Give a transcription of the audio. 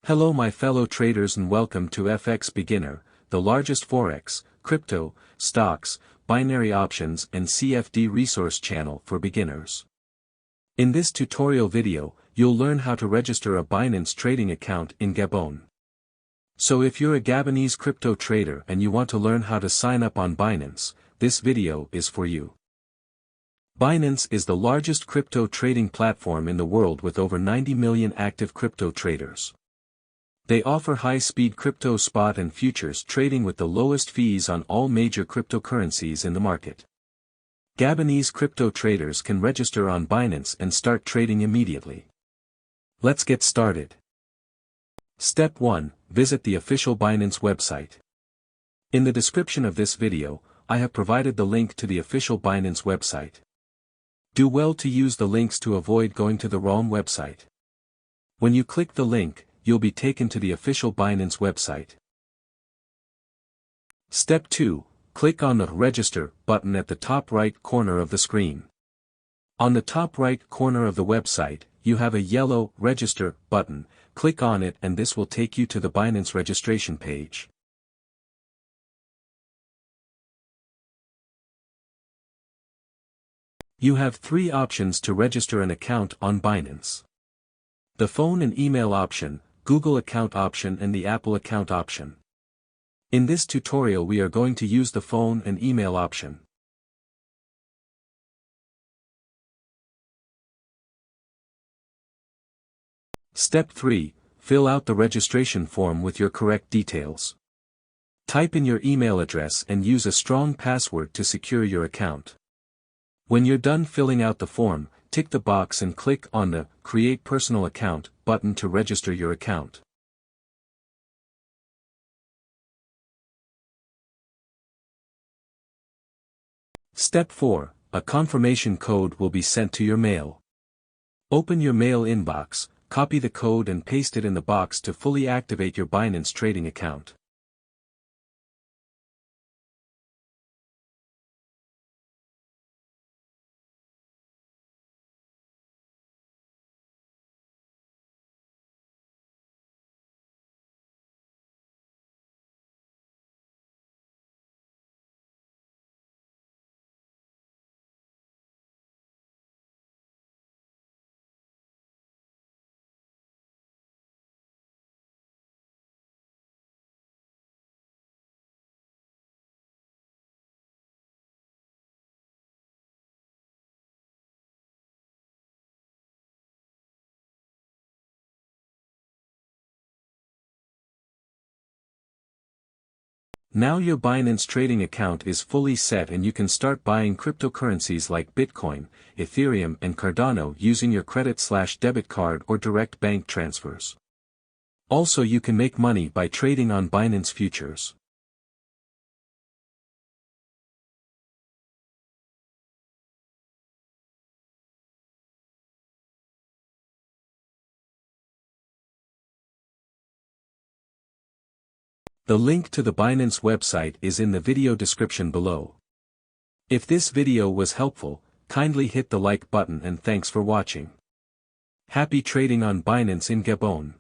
Hello my fellow traders and welcome to FX Beginner, the largest forex, crypto, stocks, binary options and CFD resource channel for beginners. In this tutorial video, you'll learn how to register a Binance trading account in Gabon. So if you're a Gabonese crypto trader and you want to learn how to sign up on Binance, this video is for you. Binance is the largest crypto trading platform in the world with over 90 million active crypto traders. They offer high-speed crypto spot and futures trading with the lowest fees on all major cryptocurrencies in the market. Gabonese crypto traders can register on Binance and start trading immediately. Let's get started. Step 1. Visit the official Binance website. In the description of this video, I have provided the link to the official Binance website. Do well to use the links to avoid going to the wrong website. When you click the link, you'll be taken to the official Binance website. Step 2. Click on the Register button at the top right corner of the screen. On the top right corner of the website, you have a yellow Register button. Click on it and this will take you to the Binance registration page. You have 3 options to register an account on Binance. The phone and email option, Google account option and the Apple account option. In this tutorial we are going to use the phone and email option. Step 3. Fill out the registration form with your correct details. Type in your email address and use a strong password to secure your account. When you're done filling out the form, tick the box and click on the Create Personal Account button to register your account. Step 4. A confirmation code will be sent to your mail. Open your mail inbox, copy the code and paste it in the box to fully activate your Binance trading account. Now your Binance trading account is fully set and you can start buying cryptocurrencies like Bitcoin, Ethereum and Cardano using your credit/debit card or direct bank transfers. Also you can make money by trading on Binance futures. The link to the Binance website is in the video description below. If this video was helpful, kindly hit the like button and thanks for watching. Happy trading on Binance in Gabon.